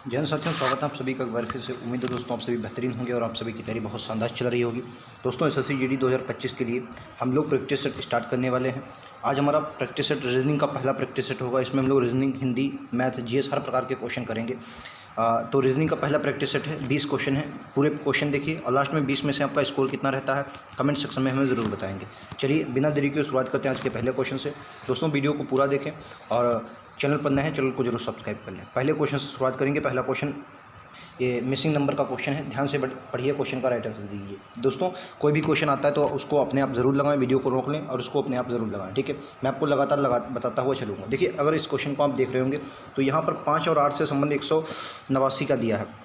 जय हिंद साथियों, स्वागत है आप सभी का एक बार फिर से। उम्मीद है दोस्तों आप सभी बेहतरीन होंगे और आप सभी की तैयारी बहुत शानदार चल रही होगी। दोस्तों एसएससी जीडी 2025 के लिए हम लोग प्रैक्टिस सेट स्टार्ट करने वाले हैं। आज हमारा प्रैक्टिस सेट रीजनिंग का पहला प्रैक्टिस सेट होगा। इसमें हम लोग रीजनिंग, हिंदी, मैथ, जीएस हर प्रकार के क्वेश्चन करेंगे। तो रीजनिंग का पहला प्रैक्टिस सेट है, 20 क्वेश्चन है। पूरे क्वेश्चन देखिए और लास्ट में 20 में से आपका स्कोर कितना रहता है कमेंट सेक्शन में हमें ज़रूर बताएंगे। चलिए बिना देरी के शुरुआत करते हैं आज के पहले क्वेश्चन से। दोस्तों वीडियो को पूरा देखें और चैनल पर नए हैं चैनल को जरूर सब्सक्राइब कर लें। पहले क्वेश्चन से शुरुआत करेंगे। पहला क्वेश्चन ये मिसिंग नंबर का क्वेश्चन है, ध्यान से पढ़िए, क्वेश्चन का राइट आंसर दीजिए। दोस्तों कोई भी क्वेश्चन आता है तो उसको अपने आप ज़रूर लगाएं, वीडियो को रोक लें और उसको अपने आप ज़रूर लगाएं, ठीक है। मैं आपको लगातार बताता हुआ चलूँगा। देखिए अगर इस क्वेश्चन को आप देख रहे होंगे तो यहाँ पर 5 और 8 से संबंध 189 का दिया है।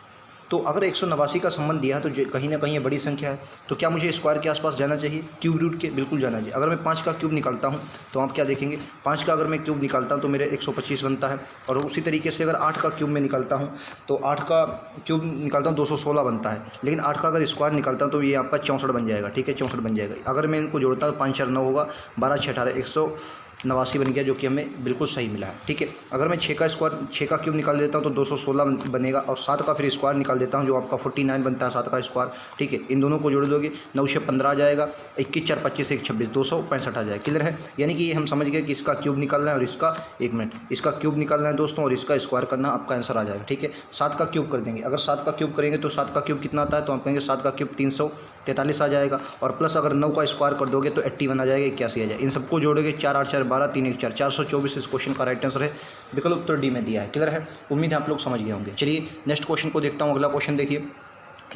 तो अगर 189 का संबंध दिया है तो कहीं ना कहीं ये बड़ी संख्या है। तो क्या मुझे स्क्वायर के आसपास जाना चाहिए, क्यूब रूट के? बिल्कुल जाना चाहिए। अगर मैं 5 का क्यूब निकालता हूँ तो आप क्या देखेंगे, 5 का अगर मैं क्यूब निकालता हूँ तो मेरे 125 बनता है। और उसी तरीके से अगर 8 का क्यूब में निकालता हूँ तो 8 का क्यूब निकालता हूँ 216 बनता है। लेकिन 8 का अगर स्क्वायर निकालता हूँ तो ये आपका 64 बन जाएगा, ठीक है, 64 बन जाएगा। अगर मैं इनको जोड़ता हूँ 5 4 9 होगा, 12 6 18 189 बन गया, जो कि हमें बिल्कुल सही मिला है, ठीक है। अगर मैं 6 का क्यूब निकाल देता हूँ तो 216 बनेगा और 7 का फिर स्क्वायर निकाल देता हूँ जो आपका 49 बनता है, 7 का स्क्वायर, ठीक है। इन दोनों को जोड़ दोगे 9 से 15 आ जाएगा, 21 4 25 1 26 265 आ जाएगा। क्लियर है? यानी कि ये हम समझ गए कि इसका क्यूब निकालना है और इसका, एक मिनट, इसका क्यूब निकालना है दोस्तों और इसका स्क्वायर करना, आपका आंसर आ जाएगा, ठीक है। 7 का क्यूब कर देंगे। अगर 7 का क्यूब करेंगे तो 7 का क्यूब कितना आता है, तो हम कहेंगे 7 का क्यूब 343 आ जाएगा। और प्लस अगर 9 का स्क्वायर कर दोगे तो 81 आ जाएगा, 81 आ जाएगा। इन सबको जोड़ोगे 4 8 4 12 3 1 4 424 इस क्वेश्चन का राइट आंसर है। विकल्प उत्तर डी में दिया है। क्लियर है? उम्मीद है आप लोग समझ गए होंगे। चलिए नेक्स्ट क्वेश्चन को देखता हूँ। अगला क्वेश्चन देखिए,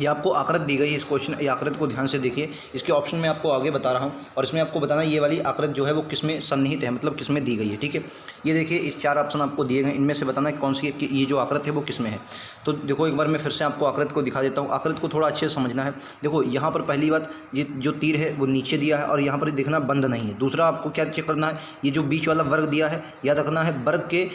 ये आपको आकृत दी गई है। इस क्वेश्चन, ये आकृत को ध्यान से देखिए। इसके ऑप्शन में आपको आगे बता रहा हूँ और इसमें आपको बताना ये वाली आकृत जो है वो किसमें सन्निहित है, मतलब किसमें दी गई है, ठीक है। ये देखिए इस 4 ऑप्शन आपको दिए गए, इनमें से बताना है कौन सी ये जो आकृत है वो किसमें है। तो देखो एक बार मैं फिर से आपको आकृत को दिखा देता हूँ। आकृत को थोड़ा अच्छे से समझना है। देखो यहाँ पर पहली बात, ये जो तीर है वो नीचे दिया है और यहाँ पर देखना बंद नहीं है। दूसरा आपको क्या चेक करना है, ये जो बीच वाला वर्ग दिया है, याद रखना है वर्ग के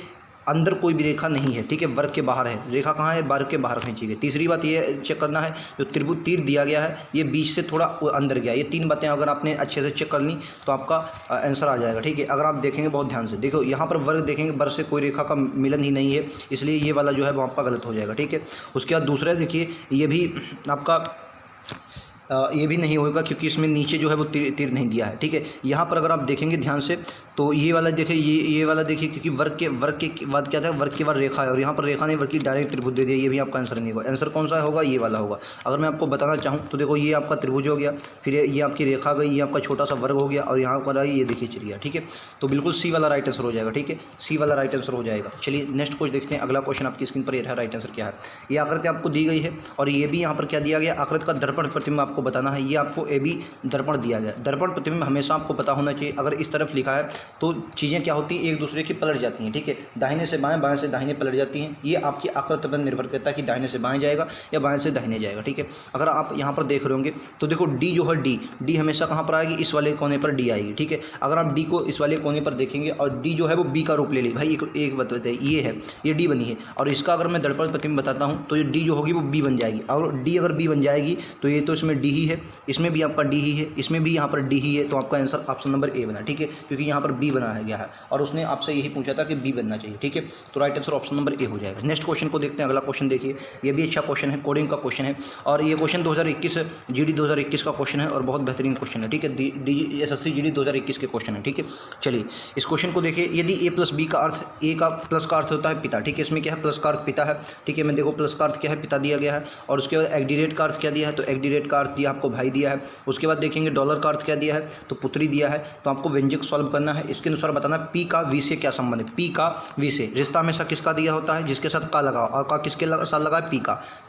अंदर कोई भी रेखा नहीं है, ठीक है, वर्ग के बाहर है। रेखा कहाँ है? वर्ग के बाहर खींची गई। तीसरी बात ये चेक करना है, जो त्रिभुज तीर दिया गया है ये बीच से थोड़ा अंदर गया। ये 3 बातें अगर आपने अच्छे से चेक कर ली तो आपका आंसर आ जाएगा, ठीक है। अगर आप देखेंगे बहुत ध्यान से, देखो यहाँ पर वर्ग देखेंगे, वर्ग से कोई रेखा का मिलन ही नहीं है, इसलिए ये वाला जो है वो आपका गलत हो जाएगा, ठीक है। उसके बाद दूसरा देखिए, ये भी आपका ये भी नहीं होगा क्योंकि इसमें नीचे जो है वो तीर नहीं दिया है, ठीक है। यहाँ पर अगर आप देखेंगे ध्यान से तो ये वाला देखिए, ये वाला देखिए, क्योंकि वर्ग के बाद क्या था, वर्ग के बाद रेखा है और यहाँ पर रेखा नहीं बल्कि डायरेक्ट त्रिभुज दे दिया। ये भी आपका आंसर नहीं होगा। आंसर कौन सा होगा? ये वाला होगा। अगर मैं आपको बताना चाहूँ तो देखो ये आपका त्रिभुज हो गया, फिर ये आपकी रेखा गई, ये आपका छोटा सा वर्ग हो गया और यहाँ पर आई ये देखिए चिड़िया, ठीक है। तो बिल्कुल सी वाला राइट आंसर हो जाएगा, ठीक है, सी वाला राइट आंसर हो जाएगा। चलिए नेक्स्ट क्वेश्चन देखते हैं। अगला क्वेश्चन आपकी स्क्रीन पर ये है, राइट आंसर क्या है। ये आकृति आपको दी गई है और ये भी यहाँ पर क्या दिया गया, आकृति का दर्पण प्रतिबिंब आपको बताना है। ये आपको ए बी दर्पण दिया गया। दर्पण प्रतिबिंब हमेशा आपको पता होना चाहिए। अगर इस तरफ लिखा है तो चीज़ें क्या होती है, एक दूसरे की पलट जाती हैं, ठीक है। दाहिने से बाएं, बाएं से दाहिने पलट जाती हैं। ये आपकी आकृति पर निर्भर करता है कि दाहिने से बाएं जाएगा या बाएं से दाहिने जाएगा, ठीक है। अगर आप यहाँ पर देख रहे होंगे तो देखो डी जो है, डी हमेशा कहाँ पर आएगी, इस वाले कोने पर डी आएगी, ठीक है। अगर आप डी को इस वाले कोने पर देखेंगे और डी जो है वो बी का रूप ले ली, भाई एक बात बताइए, ये है, ये डी बनी है और इसका अगर मैं दर्पण प्रतिबिंब बताता हूँ तो ये डी जो होगी वो बी बन जाएगी। और डी अगर बी बन जाएगी तो ये तो इसमें डी ही है, इसमें भी आपका डी ही है, इसमें भी यहाँ पर डी ही है। तो आपका आंसर ऑप्शन नंबर ए बना, ठीक है, क्योंकि यहाँ पर बी बनाया गया है और उसने आपसे यही पूछा था कि बी बनना चाहिए, ठीक है। तो राइट आंसर ऑप्शन नंबर ए हो जाएगा। नेक्स्ट क्वेश्चन को देखते हैं। अगला क्वेश्चन देखिए, ये भी अच्छा क्वेश्चन है, कोडिंग का क्वेश्चन है और ये क्वेश्चन 2021 जीडी 2021 का क्वेश्चन है और बहुत बेहतरीन क्वेश्चन है, ठीक है। एसएससी जीडी 2021 के क्वेश्चन है, ठीक है। चलिए इस क्वेश्चन को देखिए। यदि ए प्लस बी का अर्थ, ए का प्लस का अर्थ होता है पिता, ठीक है, इसमें क्या है, प्लस का अर्थ पिता है, ठीक है। मैं देखो प्लस का अर्थ क्या है, पिता दिया गया है। और उसके बाद एक्डिरेट का अर्थ क्या दिया है, तो एक्डिरेट का अर्थ दिया आपको भाई दिया है। उसके बाद देखेंगे डॉलर का अर्थ क्या दिया है, तो पुत्री दिया है। तो आपको व्यंजक सॉल्व करना है। इसके अनुसार बताना पी का वी से क्या संबंध है। पी का वी से रिश्ता हमेशा किसका दिया होता है, जिसके साथ का लगा, और का किसके साथ लगा है,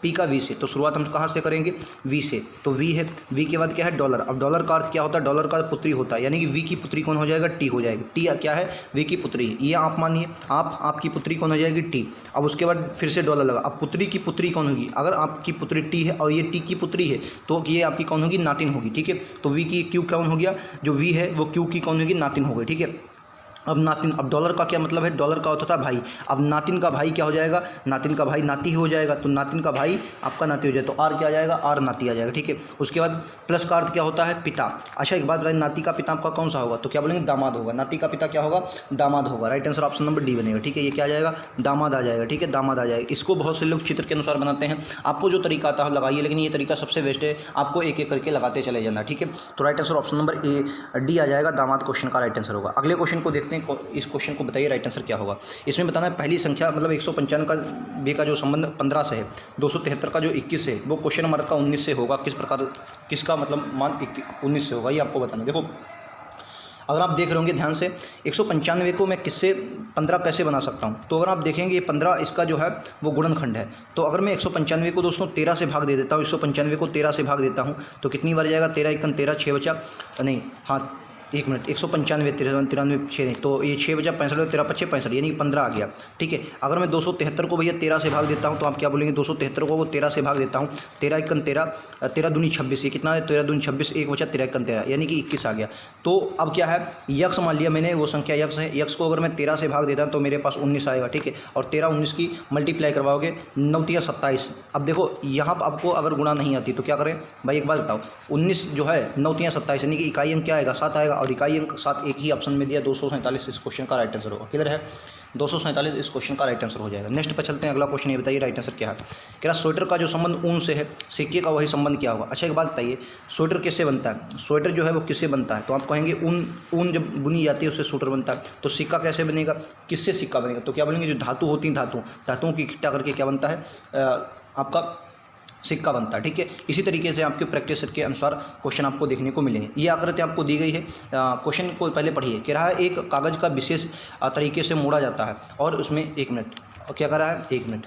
पी का वी से। तो शुरुआत हम कहाँ से करेंगे, वी से। तो वी है, वी के बाद क्या है, डॉलर। अब डॉलर का अर्थ क्या होता है, डॉलर का पुत्री होता है, यानी कि वी की पुत्री कौन हो जाएगा, टी हो जाएगी। टी क्या है, वी की पुत्री है। ये आप मानिए, आपकी पुत्री कौन हो जाएगी, टी। अब उसके बाद फिर से डॉलर लगा। अब पुत्री की पुत्री कौन होगी, अगर आपकी पुत्री टी है और ये टी की पुत्री है तो ये आपकी कौन होगी, नातिन होगी, ठीक है। तो वी की क्यू कौन हो गया, जो वी है वो क्यू की कौन होगी, नातिन हो गई, ठीक है। अब नातिन, अब डॉलर का क्या मतलब है, डॉलर का होता था भाई, अब नातिन का भाई क्या हो जाएगा, नातिन का भाई नाती हो जाएगा, तो नातिन का भाई आपका नाती हो जाए तो आर क्या आ जाएगा, आर नाती आ जाएगा, ठीक है। उसके बाद प्लस का अर्थ क्या होता है, पिता। अच्छा एक बात बताइए, नाती का पिता आपका कौन सा होगा, तो क्या बोलेंगे, दामाद होगा। नाती का पिता क्या होगा, दामाद होगा। Right answer option number D बनेगा, ठीक है। ये क्या आ जाएगा, दामाद आ जाएगा, ठीक है, दामाद आ जाएगा। इसको बहुत से लोग चित्र के अनुसार बनाते हैं, आपको जो तरीका आता है लगाइए, लेकिन ये तरीका सबसे बेस्ट है, आपको एक एक करके लगाते चले जाना, ठीक है। तो right answer option number A D आ जाएगा, दामाद क्वेश्चन का राइट आंसर होगा। अगले क्वेश्चन को देखते हैं, इस क्वेश्चन को बताइए राइट आंसर क्या होगा। इसमें बताना है पहली संख्या मतलब 195 का जो संबंध 15 से है, 273 का जो 21 है वो क्वेश्चन नंबर का 19 से होगा, किस प्रकार, किसका मतलब मान 19 से होगा, ये आपको बताना। देखो अगर आप देख रहे होंगे ध्यान से, 195 को मैं किससे 15 कैसे बना सकता हूँ, तो अगर आप देखेंगे 15 इसका जो है वो गुणनखंड है। तो अगर मैं 195 को दोस्तों 13 से भाग दे देता हूँ, 195 को 13 से भाग देता हूँ तो कितनी बार जाएगा, 13 एकन 13, 6 बचा नहीं, हाँ एक मिनट, 195 93 6 नहीं, तो ये 6 बचा 65, 13 5 65, यानी 15 आ गया, ठीक है। अगर मैं 273 को भैया 13 से भाग देता हूँ तो आप क्या बोलेंगे, 273 को 13 से भाग देता हूँ, 13 एकन 13, 13 दूनी 26, ये कितना है, 13 दूनी 26, एक बचा 13 एकन 13, यानी कि 21 आ गया। तो अब क्या है, यक्स मान लिया मैंने, वो संख्या यक्स है, यक्स को अगर मैं 13 से भाग देता हूँ तो मेरे पास 19 आएगा, ठीक है। और 13 19 की मल्टीप्लाई करवाओगे, 9 3 27। अब देखो यहाँ पर आपको अगर गुणा नहीं आती तो क्या करें भाई, एक बात बताओ, 19 जो है 9 3 27, यानी कि इकाई अंक क्या आएगा, 7 आएगा, और इकाई अंक 7 एक ही ऑप्शन में दिया, 247 इस क्वेश्चन का राइट आंसर होगा। क्लियर है, 247 इस क्वेश्चन का राइट आंसर हो जाएगा। नेक्स्ट पर चलते हैं, अगला क्वेश्चन ये बताइए राइट आंसर क्या है। कह रहा स्वेटर का जो संबंध ऊन से है, सिक्के का वही संबंध क्या होगा। अच्छा एक बात बताइए, स्वेटर किससे बनता है, स्वेटर जो है वो किससे बनता है, तो आप कहेंगे ऊन जब बुनी जाती है उससे स्वेटर बनता है। तो सिक्का कैसे बनेगा, किससे सिक्का बनेगा, तो क्या बोलेंगे, जो धातु होती हैं, धातुओं की इकट्ठा करके क्या बनता है, आपका सिक्का बनता है, ठीक है। इसी तरीके से आपके प्रैक्टिस सेट के अनुसार क्वेश्चन आपको देखने को मिलेंगे। ये आकृति आपको दी गई है, क्वेश्चन को पहले पढ़िए। कह रहा है एक कागज़ का विशेष तरीके से मोड़ा जाता है और उसमें एक मिनट, क्या कर रहा है, एक मिनट,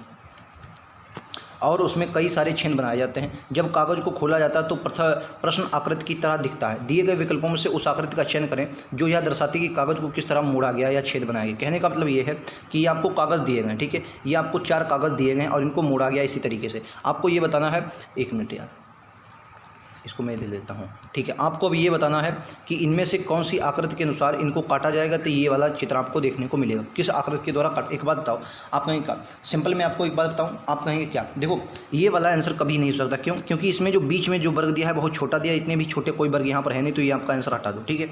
और उसमें कई सारे छेद बनाए जाते हैं। जब कागज़ को खोला जाता है तो प्रश्न आकृति की तरह दिखता है। दिए गए विकल्पों में से उस आकृति का चयन करें जो यह दर्शाती है कि कागज़ को किस तरह मोड़ा गया या छेद बनाया गया। कहने का मतलब ये है कि ये आपको कागज़ दिए गए, ठीक है, ये आपको 4 कागज़ दिए गए और इनको मोड़ा गया इसी तरीके से। आपको ये बताना है, एक मिनट यार इसको मैं दे देता हूँ, ठीक है। आपको अब ये बताना है कि इनमें से कौन सी आकृति के अनुसार इनको काटा जाएगा, तो ये वाला चित्र आपको देखने को मिलेगा, किस आकृति के द्वारा काट। एक बात बताओ, आप कहेंगे क्या, सिंपल मैं आपको एक बात बताऊँ, आप कहेंगे क्या, देखो ये वाला आंसर कभी नहीं हो सकता, क्यों, क्योंकि इसमें जो बीच में जो वर्ग दिया है बहुत छोटा दिया, इतने भी छोटे कोई वर्ग यहाँ पर है नहीं, तो ये आपका आंसर हटा दो, ठीक है।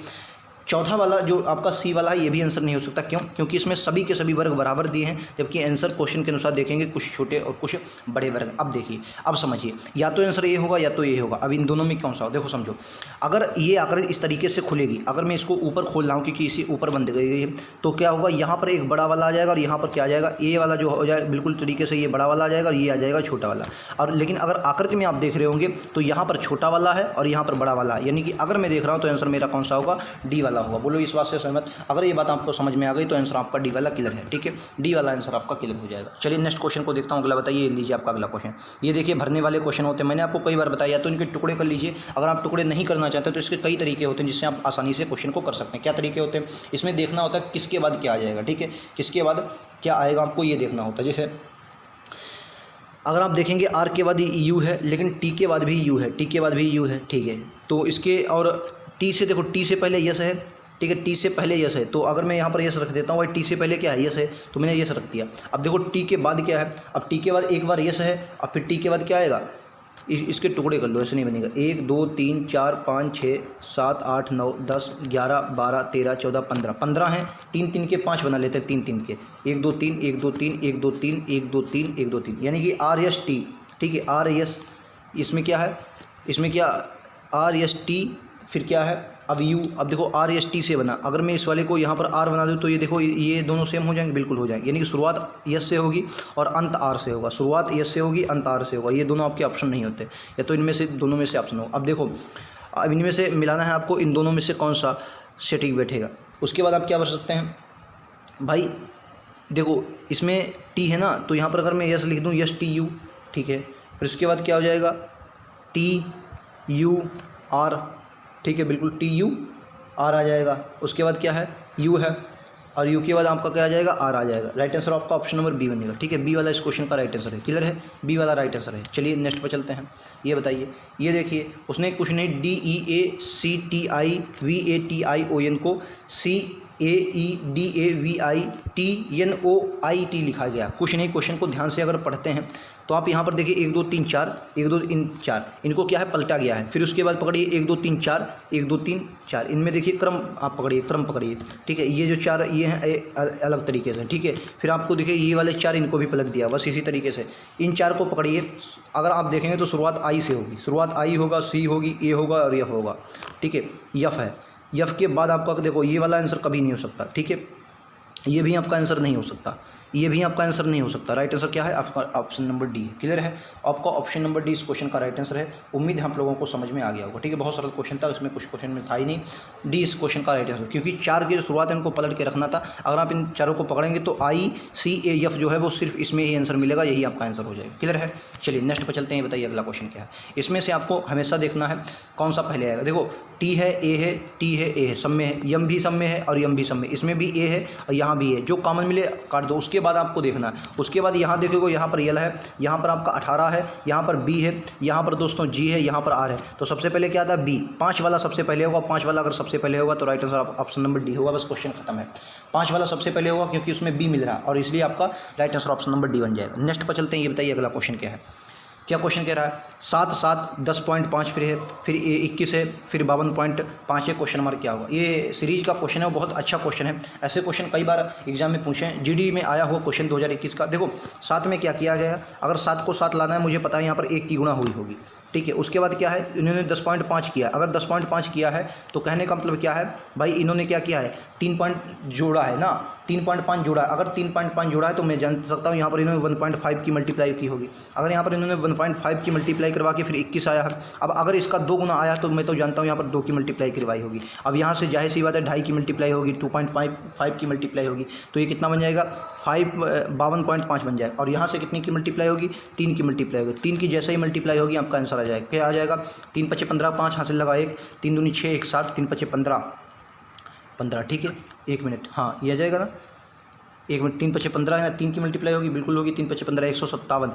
चौथा वाला जो आपका सी वाला है ये भी आंसर नहीं हो सकता, क्यों, क्योंकि इसमें सभी के सभी वर्ग बराबर दिए हैं, जबकि आंसर क्वेश्चन के अनुसार देखेंगे कुछ छोटे और कुछ बड़े वर्ग। अब देखिए, अब समझिए, या तो आंसर ये होगा या तो ये होगा। अब इन दोनों में कौन सा हो, देखो समझो, अगर ये आकृति इस तरीके से खुलेगी, अगर मैं इसको ऊपर खोल रहा हूँ क्योंकि इसी ऊपर बंद गई है, तो क्या होगा, यहाँ पर एक बड़ा वाला आ जाएगा और यहाँ पर क्या आ जाएगा, ए वाला जो हो जाए बिल्कुल तरीके से ये बड़ा वाला आ जाएगा और ये आ जाएगा छोटा वाला। और लेकिन अगर आकृति में आप देख रहे होंगे तो यहाँ पर छोटा वाला है और यहाँ पर बड़ा वाला है, यानी कि अगर मैं देख रहा हूँ तो आंसर मेरा कौन सा होगा, डी वाला होगा। बोलो इस बात से सहमत। अगर ये बात आपको समझ में आ गई तो आंसर आपका डी वाला क्लियर है, ठीक है, डी वाला आंसर आपका क्लियर हो जाएगा। चलिए नेक्स्ट क्वेश्चन को देखता हूँ। अगला बताइए, लीजिए आपका अगला क्वेश्चन। ये देखिए भरने वाले क्वेश्चन होते हैं, मैंने आपको कई बार बताया, तो इनके टुकड़े कर लीजिए। अगर आप टुकड़े नहीं करना चाहते तो इसके कई तरीके होते हैं जिससे आप आसानी से क्वेश्चन को कर सकते हैं। क्या तरीके होते हैं, इसमें देखना होता है किसके बाद क्या आ जाएगा, ठीक है, किसके बाद क्या आएगा आपको ये देखना होता है। जैसे अगर आप देखेंगे आर के बाद यू है, लेकिन टी के बाद भी यू है, टी के बाद भी यू है, ठीक है, तो इसके और टी से देखो, टी से पहले यस है, ठीक है, टी से पहले यस है, तो अगर मैं यहाँ पर यस रख देता हूँ, भाई टी से पहले क्या है, यस है, तो मैंने यस रख दिया। अब देखो टी के बाद क्या है, अब टी के बाद एक बार यस है और फिर टी के बाद क्या आएगा, इसके टुकड़े कर लो, ऐसे नहीं बनेगा। 1 2 3 4 5 6 7 8 9 10 11 12 13 14 15 15 हैं, 3 3 के 5 बना लेते हैं, 3 3 के 1 2 3 1 2 3 1 2 3 1 2 3 1 2 3, यानी कि आर एस टी, ठीक है, आर एस, इसमें क्या है, इसमें क्या आर एस टी, फिर क्या है अब यू। अब देखो आर एस टी से बना, अगर मैं इस वाले को यहाँ पर आर बना दूँ तो ये देखो ये दोनों सेम हो जाएंगे, बिल्कुल हो जाएंगे, यानी कि शुरुआत यस से होगी और अंत आर से होगा, शुरुआत यस से होगी अंत आर से होगा। ये दोनों आपके ऑप्शन नहीं होते, या तो इनमें से दोनों में से ऑप्शन हो। अब देखो अब इनमें से मिलाना है आपको, इन दोनों में से कौन सा सेटिंग बैठेगा। उसके बाद आप क्या कर सकते हैं भाई, देखो इसमें टी है ना, तो यहाँ पर अगर मैं यस लिख दूँ, यस टी यू, ठीक है, फिर इसके बाद क्या हो जाएगा, टी यू आर, ठीक है, बिल्कुल टी यू आर आ जाएगा। उसके बाद क्या है, यू है, और यू के बाद आपका क्या आ जाएगा, आर आ जाएगा। राइट आंसर आपका ऑप्शन नंबर बी बनेगा, ठीक है, बी वाला इस क्वेश्चन का राइट आंसर है। क्लियर है, बी वाला राइट आंसर है। चलिए नेक्स्ट पर चलते हैं। ये बताइए, ये देखिए उसने कुछ नहीं, DEACTIVATION को AEDAVITNOIT लिखा गया। कुछ नहीं, क्वेश्चन को ध्यान से अगर पढ़ते हैं तो आप यहाँ पर देखिए 1 2 3 4 1 2 3 4 इनको क्या है पलटा गया है। फिर उसके बाद पकड़िए 1 2 3 4 1 2 3 4, इनमें देखिए क्रम आप पकड़िए, क्रम पकड़िए, ठीक है। ये जो 4 ये हैं अलग तरीके से, ठीक है। फिर आपको देखिए ये वाले 4 इनको भी पलट दिया, बस इसी तरीके से इन 4 को पकड़िए। अगर आप देखेंगे तो शुरुआत आई से होगी, शुरुआत आई होगा, सी होगी, ए होगा और यफ होगा, ठीक है। यफ है, यफ के बाद आपका देखो ये वाला आंसर कभी नहीं हो सकता, ठीक है। ये भी आपका आंसर नहीं हो सकता, ये भी आपका आंसर नहीं हो सकता। राइट आंसर क्या है आपका? Option number D. क्लियर है? आपका ऑप्शन नंबर डी इस क्वेश्चन का राइट आंसर है। उम्मीद है आप लोगों को समझ में आ गया होगा, ठीक है। बहुत सरल क्वेश्चन था, उसमें कुछ क्वेश्चन में था ही नहीं। डी इस क्वेश्चन का राइट आंसर, क्योंकि 4 की जो शुरुआत है इनको पलट के रखना था। अगर आप इन चारों को पकड़ेंगे तो ICAF जो है वो सिर्फ इसमें ही आंसर मिलेगा, यही आपका आंसर हो जाएगा। क्लियर है? चलिए नेक्स्ट पर चलते हैं। बताइए अगला क्वेश्चन क्या है। इसमें से आपको हमेशा देखना है कौन सा पहले आएगा। देखो टी है, ए है, टी है, ए है, सब में है, यम भी सब में है और यम भी सब में, इसमें भी ए है और यहाँ भी है। जो कॉमन मिले काट दो। उसके बाद आपको देखना है, उसके बाद यहाँ देखोगे यहाँ पर यल है, यहाँ पर आपका 18 है, यहाँ पर बी है, यहाँ पर दोस्तों जी है, यहाँ पर आर है। तो सबसे पहले क्या था? बी। 5 वाला सबसे पहले होगा। 5 वाला अगर सबसे पहले होगा तो right answer option number D होगा। बस क्वेश्चन खत्म है। 5 वाला सबसे पहले होगा क्योंकि उसमें बी मिल रहा है और इसलिए आपका right answer option number D बन जाएगा। नेक्स्ट पर चलते हैं। ये बताइए अगला क्वेश्चन क्या है। क्या क्वेश्चन कह रहा है? 7 7 10.5 फिर है, फिर 21 है, फिर 52.5 है। क्वेश्चन नंबर क्या होगा? ये सीरीज का क्वेश्चन है, वो बहुत अच्छा क्वेश्चन है। ऐसे क्वेश्चन कई बार एग्जाम में पूछे हैं। GD में आया हुआ क्वेश्चन 2021 का। देखो 7 में क्या किया गया? अगर 7 को 7 लाना है, मुझे पता है यहाँ पर 1 की गुणा हुई होगी, ठीक है। उसके बाद क्या है? इन्होंने 10.5 किया। अगर 10.5 किया है तो कहने का मतलब क्या है भाई? इन्होंने क्या किया है? 3 पॉइंट जोड़ा है ना, 3.5 जोड़ा है। अगर 3.5 जोड़ा है तो मैं जान सकता हूँ यहाँ पर इन्होंने 1.5 की मल्टीप्लाई की होगी। अगर यहाँ पर इन्होंने 1.5 की मल्टीप्लाई करवा के फिर 21 आया है। अब अगर इसका 2 गुना आया तो मैं तो जानता हूँ यहाँ पर 2 की मल्टीप्लाई करवाई होगी। अब यहाँ से जाहिर सी बात है 2.5 की मल्टीप्लाई होगी, 2.5 की मल्टीप्लाई होगी, तो ये कितना बन जाएगा? 52.5 बन जाएगा। और यहाँ से कितनी की मल्टीप्लाई होगी? 3 की मल्टीप्लाई होगी। 3 की जैसे ही मल्टीप्लाई होगी आपका आंसर आ जाएगा। क्या आ जाएगा? 3 5 15, 5 हासिल लगा 1, 3 दूनी 6, 1 7, 3 5 15, ठीक है। 1 मिनट, हाँ ये आ जाएगा ना, 1 मिनट। 3 5 15 है ना, 3 की मल्टीप्लाई होगी, बिल्कुल होगी। 3 5 15 157,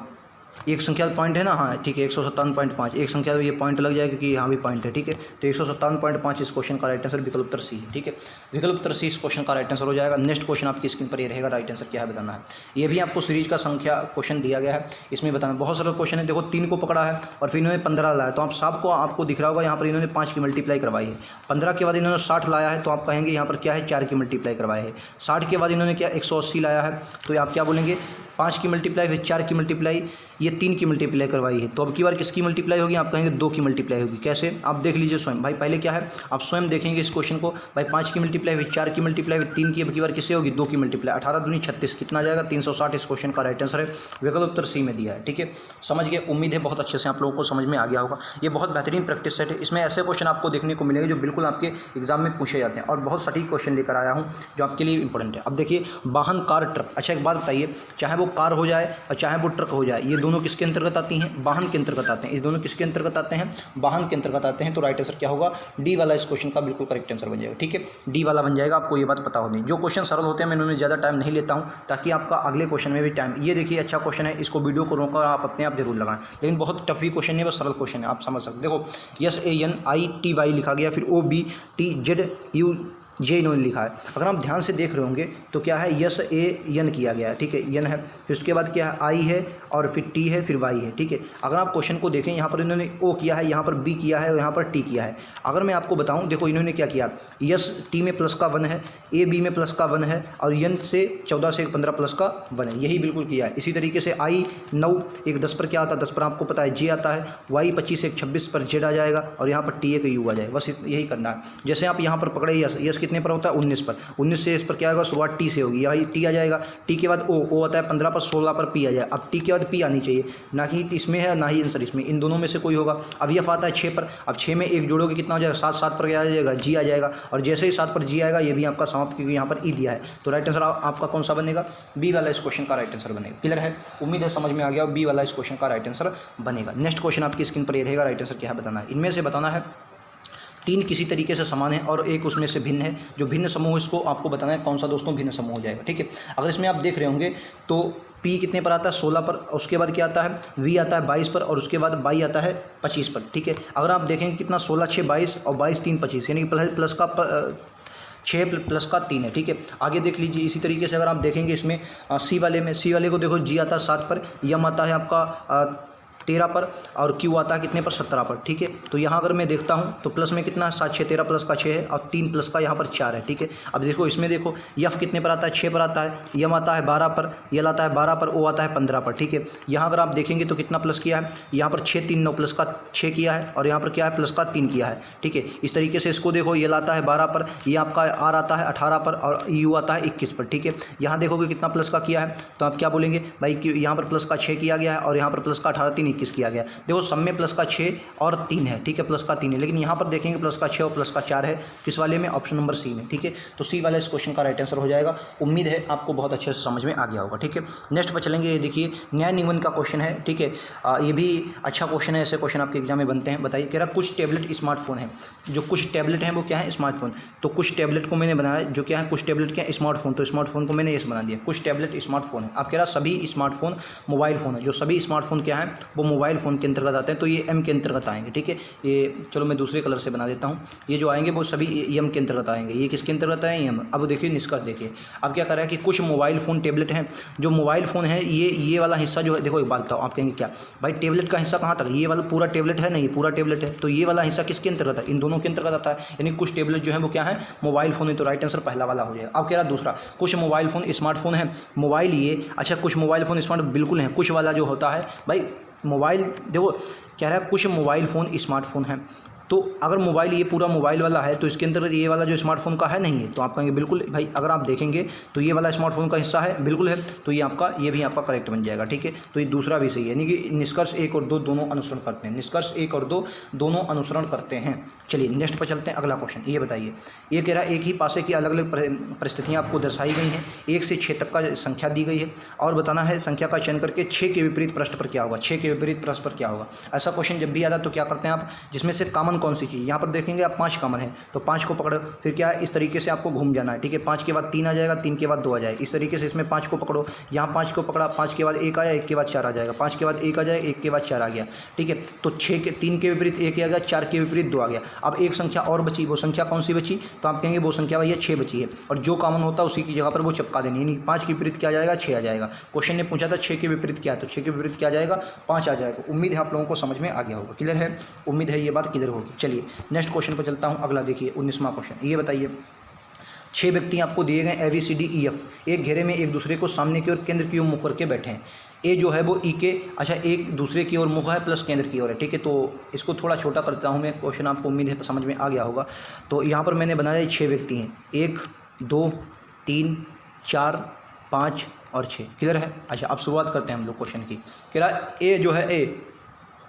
एक संख्या पॉइंट है ना, हाँ ठीक है। 157.5 एक संख्या तो ये पॉइंट लग जाएगा क्योंकि यहाँ भी पॉइंट है, ठीक है। तो 157.5 इस क्वेश्चन का राइट आंसर विकल्प उत्तर सी है, ठीक है। विकल्प उत्तर सी इस क्वेश्चन का राइट आंसर हो जाएगा। नेक्स्ट क्वेश्चन आपकी स्क्रीन पर ये रहेगा, राइट आंसर क्या है बताना है। ये भी आपको सीरीज का संख्या क्वेश्चन दिया गया है, इसमें बताना। बहुत सारा क्वेश्चन है। देखो 3 को पकड़ा है और फिर इन्होंने 15 लाया, तो आप सबको आपको दिख रहा होगा यहाँ पर इन्होंने 5 की मल्टीप्लाई करवाई है। 15 के बाद इन्होंने 60 लाया है, तो आप कहेंगे यहाँ पर क्या है? 4 की मल्टीप्लाई करवाई है। 60 के बाद इन्होंने क्या 180 लाया है, तो आप क्या बोलेंगे? 5 की मल्टीप्लाई, फिर 4 की मल्टीप्लाई, ये 3 की मल्टीप्लाई करवाई है। तो अब की बार किसकी मल्टीप्लाई होगी? आप कहेंगे 2 की मल्टीप्लाई होगी। कैसे? आप देख लीजिए स्वयं। भाई पहले क्या है, आप स्वयं देखेंगे इस क्वेश्चन को। भाई 5 की मल्टीप्लाई, फिर 4 की मल्टीप्लाई, फिर 3 की, अब की बार किससे होगी? 2 की मल्टीप्लाई। 18 दूनी 36, कितना आ जाएगा? 360 इस क्वेश्चन का राइट आंसर है। विकल्प उत्तर सी में दिया है, ठीक है। समझ गए? उम्मीद है बहुत अच्छे से आप लोगों को समझ में आ गया होगा। ये बहुत बेहतरीन प्रैक्टिस सेट है। इसमें ऐसे क्वेश्चन आपको देखने को मिलेंगे जो बिल्कुल आपके एग्जाम में पूछे जाते हैं और बहुत सटीक क्वेश्चन लेकर आया हूँ जो आपके लिए इंपॉर्टेंट है। अब देखिए वाहन, कार, ट्रक। अच्छा एक बात बताइए, चाहे वो कार हो जाए और चाहे वो ट्रक हो जाए, ये दोनों किसके अंतर्गत आती हैं? वाहन के अंतर्गत आते हैं। इस दोनों किसके अंतर्गत आते हैं? वाहन के अंतर्गत आते हैं। तो राइट आंसर क्या होगा? डी वाला इस क्वेश्चन का बिल्कुल करेक्ट आंसर बन जाएगा, ठीक है। डी वाला बन जाएगा। आपको ये बात पता होनी। जो क्वेश्चन सरल होते हैं मैं उन्होंने ज़्यादा टाइम नहीं लेता हूँ ताकि आपका अगले क्वेश्चन में भी टाइम। ये देखिए अच्छा क्वेश्चन है, इसको वीडियो को रोककर आप अपने आप जरूर लगाएं, लेकिन बहुत टफी क्वेश्चन नहीं, बस सरल क्वेश्चन है, आप समझ सकते। देखो SANITY लिखा गया, फिर OBTZUJ इन्होंने लिखा है। अगर आप ध्यान से देख रहे होंगे तो क्या है? SAN किया गया है, ठीक है, यन है। फिर उसके बाद क्या है? I है और फिर T है, फिर Y है, ठीक है। अगर आप क्वेश्चन को देखें, यहाँ पर इन्होंने O किया है, यहाँ पर B किया है और यहाँ पर T किया है। अगर मैं आपको बताऊं, देखो इन्होंने क्या किया? T में प्लस का 1 है, B में प्लस का 1 है और N से 14 से 15 प्लस का 1 है, यही बिल्कुल किया है। इसी तरीके से I 9 1 10 पर क्या आता है? 10 पर आपको पता है J आता है। Y 25 1 26 पर Z आ जाएगा और यहाँ पर T 1 U आ जाएगा। बस यही करना है। जैसे आप यहाँ पर पकड़े यस कितने पर होता है? 19 पर। 19 से इस पर क्या होगा? शुरुआत T से होगी, यही T आ जाएगा। T के बाद O आता है 15 पर, 16 पर P आ जाएगा। अब T के बाद P आनी चाहिए, ना कि इसमें है ना ही आंसर इसमें, इन दोनों में से कोई होगा। अब F आता है 6 पर। अब 6 में 1 जोड़ोगे कितना हो जाएगा? 7 7 पर क्या आ जाएगा? G आ जाएगा। और जैसे ही 7 पर G आएगा ये भी आपका समाप्त, क्योंकि यहाँ पर E दिया है। तो राइट आंसर आपका कौन सा बनेगा? बी वाला इस क्वेश्चन का राइट आंसर बनेगा। क्लियर है? उम्मीद है समझ में आ गया। बी वाला इस क्वेश्चन का राइट आंसर बनेगा। नेक्स्ट क्वेश्चन आपकी स्क्रीन पर ये रहेगा, राइट आंसर क्या है बताना है। इनमें से बताना है 3 किसी तरीके से समान है और एक उसमें से भिन्न है। जो भिन्न समूह है इसको आपको बताना है कौन सा दोस्तों भिन्न समूह हो जाएगा, ठीक है। अगर इसमें आप देख रहे होंगे तो P कितने पर आता है? 16 पर। उसके बाद क्या आता है? V आता है 22 पर और उसके बाद Y आता है 25 पर, ठीक है। अगर आप देखेंगे कितना 16 6 22 और 22 3 25, यानी कि प्लस का 6 प्लस का 3 है, ठीक है। आगे देख लीजिए, इसी तरीके से अगर आप देखेंगे इसमें सी वाले को देखो, जी आता है 7 पर, यम आता है आपका 13 पर, और क्यू आता है कितने पर, 17 पर, ठीक है। तो यहाँ अगर मैं देखता हूँ तो प्लस में कितना है, 7 6 13 प्लस का 6 है, और 3 प्लस का यहाँ पर 4 है, ठीक है। अब देखो इसमें देखो, यफ कितने पर आता है, 6 पर आता है, यम आता है 12 पर, यल आता है 12 पर, ओ आता है 15 पर, ठीक है। यहाँ अगर आप देखेंगे तो कितना प्लस किया है, यहाँ पर 6 3 9 प्लस का 6 किया है, और यहाँ पर क्या है, प्लस का 3 किया है, ठीक है। इस तरीके से इसको देखो, यल आता है 12 पर, ये आपका आर आता है 18 पर, और यू आता है 21 पर, ठीक है। यहाँ देखोगे कितना प्लस का किया है, तो आप क्या बोलेंगे भाई कि यहाँ पर प्लस का 6 किया गया है, और यहाँ पर प्लस का 18 3 21 किया गया है। देखो सब में प्लस का 6 और 3 है, ठीक है, प्लस का 3 है, लेकिन यहाँ पर देखेंगे प्लस का 6 और प्लस का 4 है, किस वाले में, ऑप्शन नंबर सी में, ठीक है। तो सी वाला इस क्वेश्चन का राइट आंसर हो जाएगा। उम्मीद है आपको बहुत अच्छे से समझ में आ गया होगा, ठीक है। नेक्स्ट पर चलेंगे, ये देखिए न्याय निबंध का क्वेश्चन है, ठीक है। ये भी अच्छा क्वेश्चन है, ऐसे क्वेश्चन आपके एग्जाम में बनते हैं। बताइए, कह रहा कुछ टैबलेट स्मार्टफोन है, जो कुछ टैबलेट हैं वो क्या है, स्मार्टफोन। तो कुछ टैबलेट को मैंने बनाया जो क्या है, कुछ टैबलेट क्या है, स्मार्टफोन। तो स्मार्टफोन को मैंने ऐसे बना दिया, कुछ टैबलेट स्मार्टफोन है। आप कह रहा सभी स्मार्टफोन मोबाइल फ़ोन है, जो सभी स्मार्टफोन क्या है वो मोबाइल फ़ोन के अंतर्गत आते हैं, तो ये एम के अंतर्गत आएंगे, ठीक है। ये चलो मैं दूसरे कलर से बना देता हूँ, ये जो आएंगे वो सभी एम के अंतर्गत आएंगे। ये किसके अंतर्गत आए, एम। अब देखिए निष्कर्ष देखिए, अब क्या कर रहा है कि कुछ मोबाइल फ़ोन टैबलेट हैं, जो मोबाइल फ़ोन है ये वाला हिस्सा जो है, देखो एक बात बताओ, आप कहेंगे क्या भाई टैबलेट का हिस्सा कहाँ तक, ये वाला पूरा टैबलेट है, नहीं पूरा टैबलेट है, तो ये वाला हिस्सा किसके अंतर्गत है, इन दोनों के अंतर्गत आता है, यानी कुछ टैबलेट जो है वो क्या है, मोबाइल फ़ोन है। तो राइट आंसर पहला वाला हो जाएगा। अब कह रहा दूसरा, कुछ मोबाइल फ़ोन स्मार्टफोन है, मोबाइल ये अच्छा, कुछ मोबाइल फ़ोन स्मार्ट बिल्कुल है, कुछ वाला जो होता है भाई मोबाइल, देखो कह रहा है कुछ मोबाइल फ़ोन स्मार्टफोन है, तो अगर मोबाइल ये पूरा मोबाइल वाला है तो इसके अंदर ये वाला जो स्मार्टफोन का है नहीं है, तो आप कहेंगे बिल्कुल भाई, अगर आप देखेंगे तो ये वाला स्मार्टफोन का हिस्सा है, बिल्कुल है, तो ये आपका ये भी आपका करेक्ट बन जाएगा, ठीक है। तो ये दूसरा भी सही है, यानी कि निष्कर्ष 1 और 2 दोनों अनुसरण करते हैं, निष्कर्ष 1 और 2 दोनों अनुसरण करते हैं। चलिए नेक्स्ट पर चलते हैं, अगला क्वेश्चन ये बताइए। ये कह रहा है एक ही पासे की अलग अलग परिस्थितियाँ आपको दर्शाई गई हैं, 1 से 6 तक का संख्या दी गई है, और बताना है संख्या का चयन करके 6 के विपरीत प्रश्न पर क्या होगा, 6 के विपरीत प्रश्न पर क्या होगा। ऐसा क्वेश्चन जब भी आता तो क्या करते हैं आप, जिसमें से कॉमन कौन सी चीज़, यहाँ पर देखेंगे आप 5 कॉमन है, तो 5 को पकड़ो, फिर क्या है इस तरीके से आपको घूम जाना है, ठीक है। 5 के बाद 3 आ जाएगा, 3 के बाद 2 आ जाएगा, इस तरीके से इसमें 5 को पकड़ो, यहाँ 5 को पकड़ा, 5 के बाद 1 आया, 1 के बाद 4 आ जाएगा, 5 के बाद 1 आ जाएगा, 1 के बाद 4 आ गया, ठीक है। तो 3 के विपरीत 1 आ गया, 4 के विपरीत 2 आ गया। अब एक संख्या और बची, वो संख्या कौन सी बची, तो आप कहेंगे वो संख्या भैया 6 बची है, और जो कॉमन होता है उसी की जगह पर वो चिपका देनी, यानी 5 के विपरीत क्या आ जाएगा, 6 आ जाएगा। क्वेश्चन ने पूछा था 6 के विपरीत क्या है, तो 6 के विपरीत क्या आ जाएगा, 5 आ जाएगा। उम्मीद है आप लोगों को समझ में आ गया होगा, क्लियर है, उम्मीद है ये बात क्लियर होगी। चलिए नेक्स्ट क्वेश्चन पर चलता हूँ, अगला देखिए 19वां क्वेश्चन। ये बताइए 6 व्यक्ति आपको दिए गए ABCDEF, एक घेरे में एक दूसरे को सामने की ओर केंद्र की ओर मुख करके बैठे हैं। ए जो है वो ई के अच्छा एक दूसरे की ओर मुख है प्लस केंद्र की ओर है, ठीक है। तो इसको थोड़ा छोटा करता हूँ मैं, क्वेश्चन आपको उम्मीद है समझ में आ गया होगा। तो यहाँ पर मैंने बनाया 6 व्यक्ति हैं, 1 2 3 4 5 और 6, क्लियर है। अच्छा अब शुरुआत करते हैं हम लोग क्वेश्चन की। कह रहा है ए जो है ए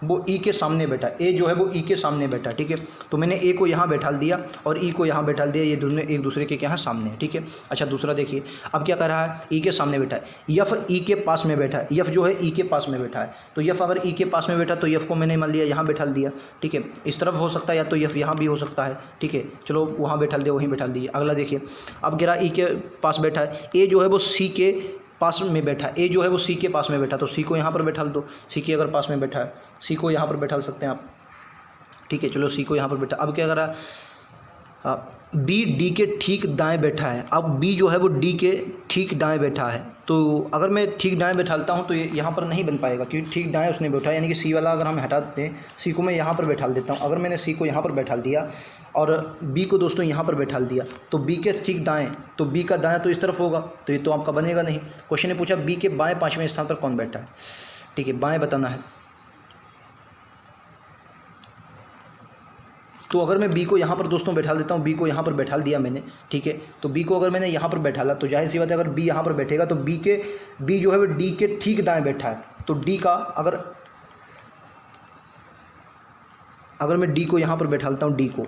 वो ई के सामने बैठा, ए जो है वो ई के सामने बैठा, ठीक है। तो मैंने ए को यहाँ बैठा दिया और ई को यहाँ बैठा दिया, ये दोनों एक दूसरे के क्या है सामने, ठीक है। अच्छा दूसरा देखिए, अब क्या कर रहा है, ई के सामने बैठा है, यफ ई के पास में बैठा है, यफ जो है ई के पास में बैठा है। तो यफ अगर ई के पास में बैठा तो यफ को मैंने मान लिया यहाँ बैठा दिया, ठीक है। इस तरफ हो सकता है या तो यफ यहाँ भी हो सकता है, ठीक है। चलो वहाँ बैठा दिया, वहीं बैठा दिए। अगला देखिए, अब गिरा ई के पास बैठा है, ए जो है वो सी के पास में बैठा, ए जो है वो सी के पास में बैठा, तो सी को यहाँ पर बैठा दो। सी के अगर पास में बैठा है, सी को यहाँ पर बैठा सकते हैं आप, ठीक है। चलो सी को यहाँ पर बैठा। अब क्या कर रहा है, बी डी के ठीक दाएं बैठा है। अब बी जो है वो डी के ठीक दाएं बैठा है, तो अगर मैं ठीक दाएं बैठाता हूँ तो ये यहाँ पर नहीं बन पाएगा, क्योंकि ठीक दाएं उसने बैठा है, यानी कि सी वाला अगर हम हटा देते हैं, सी को मैं यहाँ पर बैठा देता हूँ। अगर मैंने सी को यहाँ पर बैठा दिया और बी को दोस्तों यहाँ पर बैठा दिया, तो बी के ठीक दाएं, तो बी का दाएं तो इस तरफ होगा, तो ये तो आपका बनेगा नहीं। क्वेश्चन ने पूछा बी के बाएं 5वें स्थान पर कौन बैठा है, ठीक है, बाएं बताना है। तो अगर मैं बी को यहाँ पर दोस्तों बैठा देता हूँ, बी को यहाँ पर बैठा दिया मैंने, ठीक है। तो बी को अगर मैंने यहाँ पर बैठाला तो जाहिर सी बात है अगर बी यहाँ पर बैठेगा तो बी जो है वो डी के ठीक दाएं बैठा है। तो डी का अगर मैं डी को यहाँ पर बैठा लेता हूँ, डी को,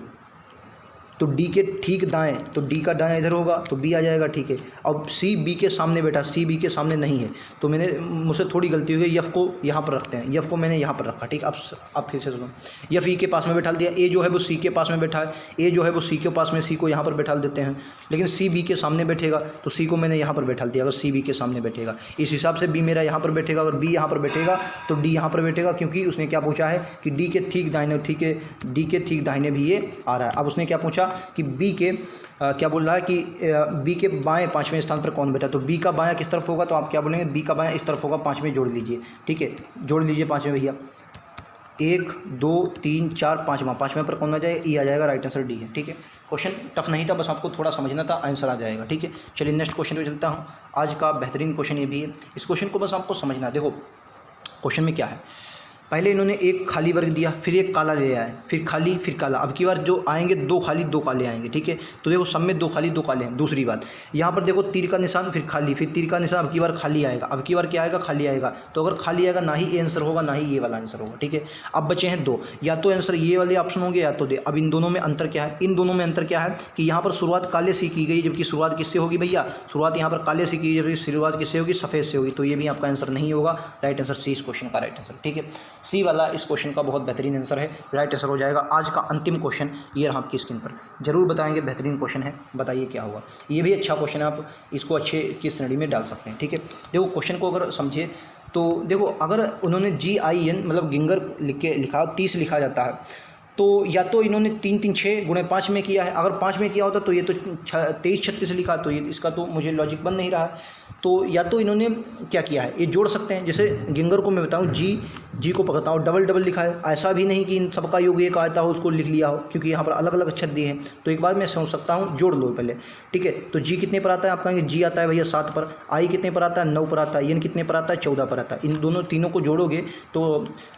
तो डी के ठीक दाएं, तो डी का दाएं इधर होगा तो बी आ जाएगा, ठीक है। अब सी बी के सामने बैठा, सी बी के सामने नहीं है, तो मुझसे थोड़ी गलती हो गई, यफ को यहाँ पर रखते हैं, यफ को मैंने यहाँ पर रखा, ठीक। अब फिर से सुनो, यफ ई के पास में बैठा दिया, ए जो है वो सी के पास में बैठा है, ए जो है वो सी के पास में, सी को यहाँ पर बैठा देते हैं, लेकिन सी बी के सामने बैठेगा तो सी को मैंने यहाँ पर बैठा दिया। अगर सी बी के सामने बैठेगा, इस हिसाब से बी मेरा यहाँ पर बैठेगा, अगर बी यहाँ पर बैठेगा तो डी यहाँ पर बैठेगा, क्योंकि उसने क्या पूछा है कि डी के ठीक दाहिने, ठीक है, डी के ठीक दाहिने भी ये आ रहा है। अब उसने क्या पूछा कि बी के क्या बोल रहा है कि बी के बाएं 5वें स्थान पर कौन बैठा, तो बी का बायां किस तरफ होगा, तो आप क्या बोलेंगे, बी का बायां इस तरफ होगा, 5वें जोड़ लीजिए। ठीक है, जोड़ लीजिए 5वें भैया, 1 2 3 4 5वें पर कौन आ जाएगा, ई आ जाएगा, राइट आंसर डी है। ठीक है, क्वेश्चन टफ नहीं था, बस आपको थोड़ा समझना था, आंसर आ जाएगा। ठीक है, चलिए नेक्स्ट क्वेश्चन पे चलता हूँ। आज का बेहतरीन क्वेश्चन ये भी है, इस क्वेश्चन को बस आपको समझना है। देखो क्वेश्चन में क्या है, पहले इन्होंने एक खाली वर्ग दिया, फिर एक काला ले आए, फिर खाली फिर काला, अब की बार जो आएंगे 2 खाली 2 काले आएंगे। ठीक है, तो देखो सब में 2 खाली 2 काले हैं। दूसरी बात, यहाँ पर देखो तीर का निशान, फिर खाली, फिर तीर का निशान, अब की बार खाली आएगा, अब की बार क्या आएगा, खाली आएगा। तो अगर खाली आएगा ना ही ये आंसर होगा ना ही ये वाला आंसर होगा। ठीक है, अब बचे हैं 2, या तो आंसर ये वाले ऑप्शन होंगे या तो दे। अब इन दोनों में अंतर क्या है, इन दोनों में अंतर क्या है कि यहाँ पर शुरुआत काले से की गई, जबकि शुरुआत किससे होगी भैया, शुरुआत यहाँ पर काले से की, जबकि शुरुआत किससे होगी, सफ़ेद से होगी। तो ये भी आपका आंसर नहीं होगा, राइट आंसर सी इस क्वेश्चन का राइट आंसर। ठीक है, सी वाला इस क्वेश्चन का बहुत बेहतरीन आंसर है, राइट आंसर हो जाएगा। आज का अंतिम क्वेश्चन ये रहा आपकी स्क्रीन पर, जरूर बताएंगे, बेहतरीन क्वेश्चन है, बताइए क्या होगा। ये भी अच्छा क्वेश्चन है, आप इसको अच्छे की श्रेणी में डाल सकते हैं। ठीक है, देखो क्वेश्चन को अगर समझे तो देखो, अगर उन्होंने GIN मतलब गिंगर लिखा 30 लिखा जाता है, तो या तो इन्होंने 3 3 6 गुणे 5 में किया है, अगर 5 में किया होता तो ये तो 23 36 लिखा, तो ये इसका तो मुझे लॉजिक बन नहीं रहा है। तो या तो इन्होंने क्या किया है, ये जोड़ सकते हैं, जैसे गिंगर को मैं बताऊं जी को पकड़ता हूँ, डबल डबल लिखा है, ऐसा भी नहीं कि इन सबका योग एक आता हो उसको लिख लिया हो, क्योंकि यहाँ पर अलग अलग अक्षर दिए हैं। तो एक बार मैं समझ सकता हूँ, जोड़ लो पहले। ठीक है, तो जी कितने पर आता है, आप कहेंगे जी आता है भैया 7 पर, आई कितने पर आता है 9 पर आता है, एन कितने पर आता है 14 पर आता है। इन दोनों तीनों को जोड़ोगे तो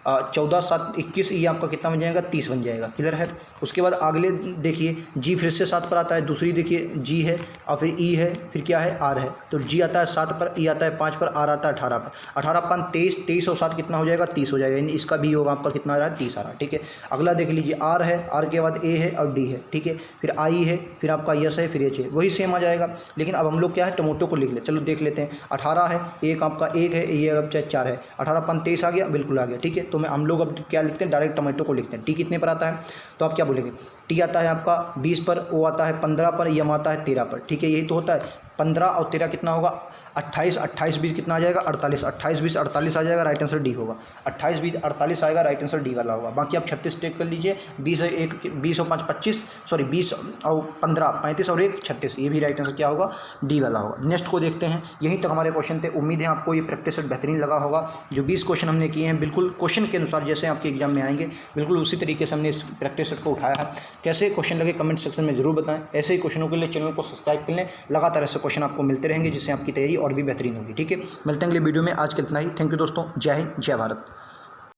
14 7 21, ये आपका कितना बन जाएगा, 30 बन जाएगा। क्लियर है। उसके बाद अगले देखिए, जी फिर से 7 पर आता है, दूसरी देखिए जी है और फिर ई है, फिर क्या है आर है। तो जी आता है 7 पर, ई आता है 5 पर, आर आता है 18 पर। 18 5 23, 23 और 7 कितना हो जाएगा, 30 हो जाएगा, यानी इसका भी होगा आपका कितना आ रहा है, 30 आ रहा है। ठीक है, अगला देख लीजिए, आर है, आर के बाद ए है और डी है। ठीक है, फिर आई है, फिर आपका यस है, फिर एच है, वही सेम आ जाएगा। लेकिन अब हम लोग क्या है, टमाटो को लिख ले, चलो देख लेते हैं। 18 है, एक आपका 1 है, ये अब 4 है, 18 5 23 आ गया, बिल्कुल आ गया। ठीक है, तो मैं हम लोग अब क्या लिखते हैं, डायरेक्ट टमाटो को लिखते हैं। टी कितने पर आता है, तो आप क्या बोलेंगे, टी आता है आपका 20 पर, ओ आता है 15 पर, यम आता है 13 पर। ठीक है, यही तो होता है। 15 और 13 कितना होगा, 28 28 20 कितना आ जाएगा, 48, 28 20 48 आ जाएगा, राइट आंसर डी होगा। 28 20 48 आएगा, राइट आंसर डी वाला होगा। बाकी आप 36 टेक कर लीजिए, 20 और 5 25, सॉरी 20 और 15 35 और 1 36, ये भी राइट आंसर क्या होगा, डी वाला होगा। नेक्स्ट को देखते हैं। यहीं तक हमारे क्वेश्चन थे, उम्मीद है आपको ये प्रैक्टिस सेट बेहतरीन लगा होगा। जो 20 क्वेश्चन हमने किए हैं बिल्कुल क्वेश्चन के अनुसार जैसे आपके एग्जाम में आएंगे, बिल्कुल उसी तरीके से हमने इस प्रैक्टिस सेट को उठाया है। कैसे क्वेश्चन लगे कमेंट सेक्शन में जरूर बताएं। ऐसे ही क्वेश्चनों के लिए चैनल को सब्सक्राइब कर लें, लगातार ऐसे क्वेश्चन आपको मिलते रहेंगे, जिससे आपकी तैयारी और भी बेहतरीन होगी। ठीक है, मिलते हैं अगले वीडियो में। आज के इतना ही। थैंक यू दोस्तों, जय हिंद, जय भारत।